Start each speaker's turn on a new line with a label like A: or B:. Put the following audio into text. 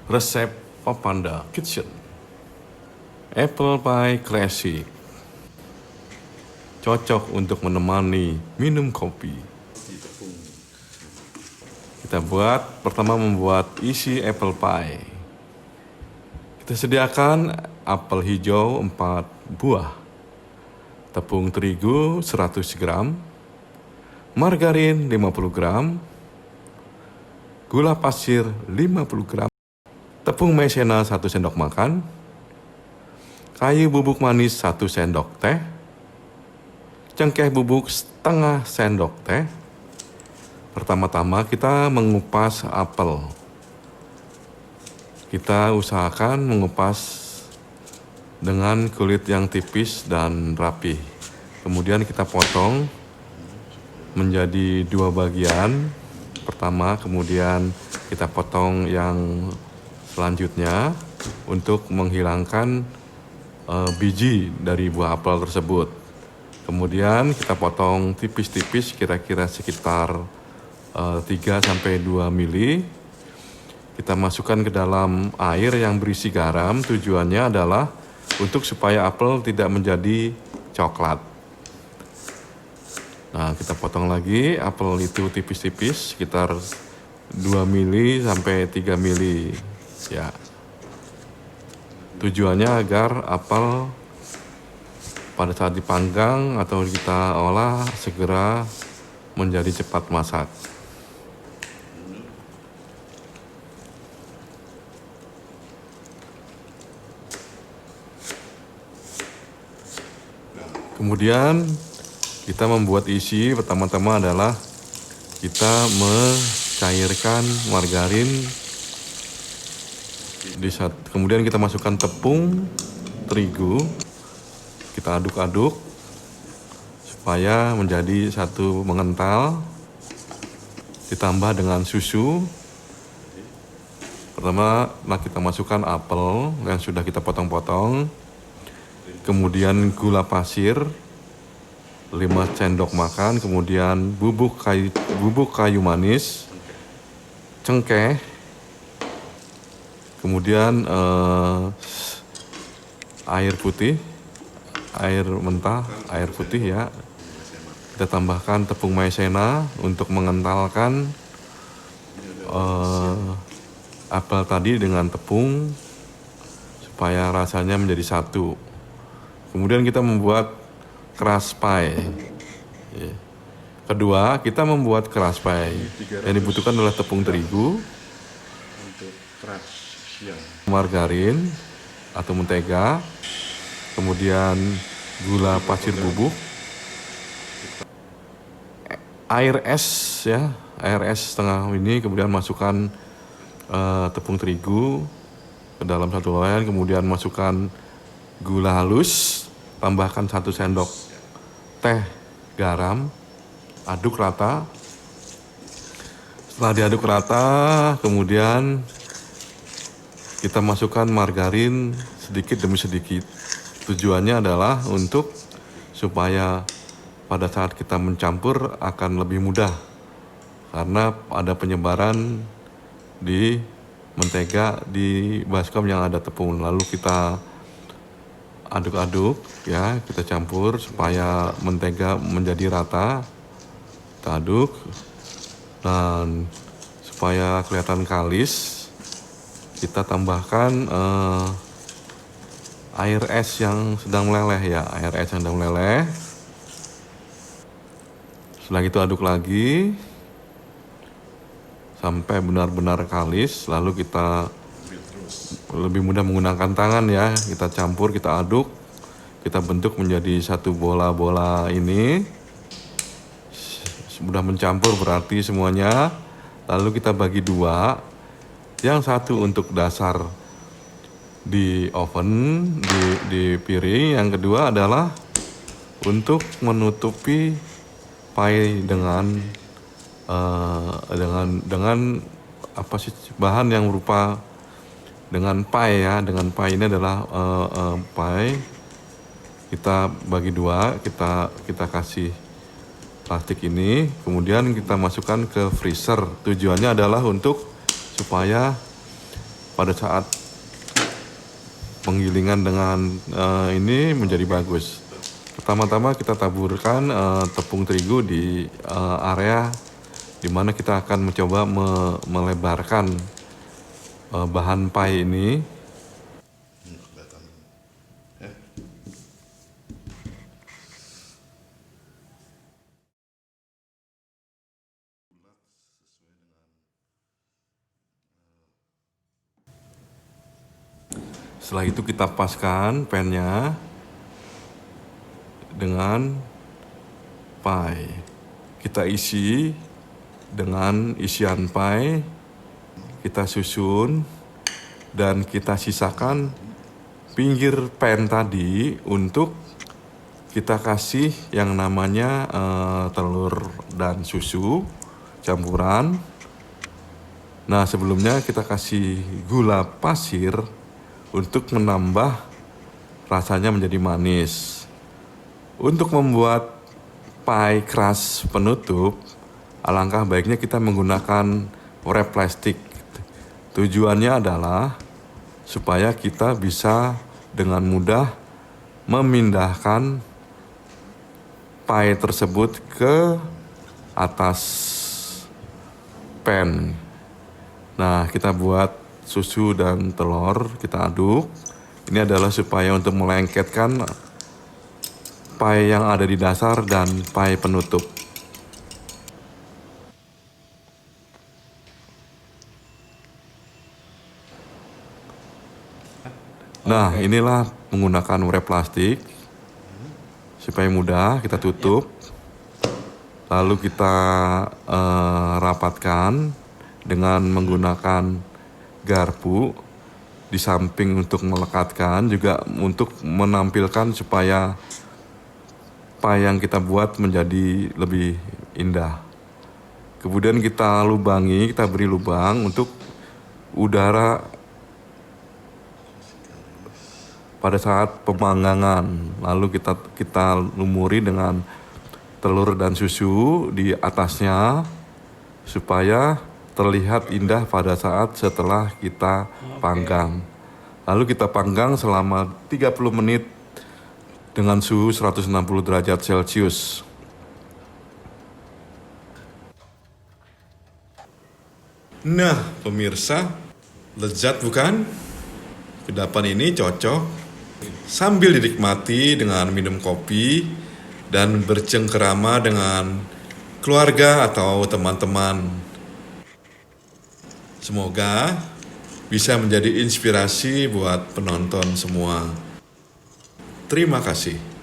A: Resep Papanda Kitchen. Apple Pie Classic. Cocok untuk menemani minum kopi. Kita pertama membuat isi apple pie. Kita sediakan apel hijau 4 buah, tepung terigu 100 gram, margarin 50 gram, gula pasir 50 gram, tepung maizena 1 sendok makan, kayu bubuk manis 1 sendok teh, cengkeh bubuk setengah sendok teh. Pertama-tama kita mengupas apel. Kita usahakan mengupas dengan kulit yang tipis dan rapi. Kemudian kita potong menjadi 2 bagian. Pertama, kemudian kita potong yang selanjutnya untuk menghilangkan biji dari buah apel tersebut. Kemudian kita potong tipis-tipis, kira-kira sekitar 3-2 mili. Kita masukkan ke dalam air yang berisi garam. Tujuannya adalah untuk supaya apel tidak menjadi coklat. Nah, kita potong lagi apel itu tipis-tipis, sekitar 2 mili sampai 3 mili. Ya. Tujuannya agar apel pada saat dipanggang atau kita olah segera menjadi cepat masak. Kemudian kita membuat isi. Pertama-tama adalah kita mencairkan margarin kemudian kita masukkan tepung terigu, kita aduk-aduk supaya menjadi satu mengental, ditambah dengan susu. Pertama kita masukkan apel yang sudah kita potong-potong, kemudian gula pasir 5 sendok makan, kemudian bubuk kayu manis, cengkeh, kemudian air putih ya. Kita tambahkan tepung maizena untuk mengentalkan apel tadi dengan tepung supaya rasanya menjadi satu. Kemudian kita membuat crust pie. Kedua, kita membuat crust pie. Yang dibutuhkan adalah tepung terigu, margarin atau mentega, kemudian gula pasir bubuk, air es ya, air es setengah ini, kemudian masukkan tepung terigu ke dalam satu wajan, kemudian masukkan gula halus, tambahkan 1 sendok teh garam, aduk rata. Setelah diaduk rata, kemudian kita masukkan margarin sedikit demi sedikit. Tujuannya adalah untuk supaya pada saat kita mencampur akan lebih mudah, karena ada penyebaran di mentega di baskom yang ada tepung. Lalu kita aduk-aduk ya, kita campur supaya mentega menjadi rata. Kita aduk dan supaya kelihatan kalis, kita tambahkan air es yang sedang meleleh ya, air es yang sedang meleleh. Setelah itu aduk lagi sampai benar-benar kalis, lalu kita lebih mudah menggunakan tangan ya. Kita campur, kita aduk, kita bentuk menjadi satu bola-bola ini. Sudah mencampur berarti semuanya. Lalu kita bagi 2. Yang satu untuk dasar di oven, di piring. Yang kedua adalah untuk menutupi pie dengan bahan yang berupa dengan pie ya. Dengan pie ini adalah pie. Kita bagi 2, kita kasih plastik ini, kemudian kita masukkan ke freezer. Tujuannya adalah untuk supaya pada saat penggilingan dengan ini menjadi bagus. Pertama-tama kita taburkan tepung terigu di area di mana kita akan mencoba melebarkan bahan pie ini. Setelah itu kita paskan pannya dengan pie. Kita isi dengan isian pie, kita susun dan kita sisakan pinggir pan tadi untuk kita kasih yang namanya telur dan susu campuran. Nah, sebelumnya kita kasih gula pasir untuk menambah rasanya menjadi manis. Untuk membuat pie crust penutup, alangkah baiknya kita menggunakan wrap plastik. Tujuannya adalah supaya kita bisa dengan mudah memindahkan pie tersebut ke atas pan. Nah, kita buat susu dan telur, kita aduk. Ini adalah supaya untuk melengketkan pie yang ada di dasar dan pie penutup. Nah, inilah menggunakan wrap plastik supaya mudah kita tutup. Lalu kita rapatkan dengan menggunakan garpu di samping untuk melekatkan, juga untuk menampilkan supaya pie yang kita buat menjadi lebih indah. Kemudian kita lubangi, kita beri lubang untuk udara pada saat pemanggangan. Lalu kita lumuri dengan telur dan susu di atasnya supaya terlihat indah pada saat setelah kita panggang. Lalu kita panggang selama 30 menit dengan suhu 160 derajat Celcius. Nah, pemirsa, lezat bukan? Kudapan ini cocok sambil dinikmati dengan minum kopi dan bercengkerama dengan keluarga atau teman-teman. Semoga bisa menjadi inspirasi buat penonton semua. Terima kasih.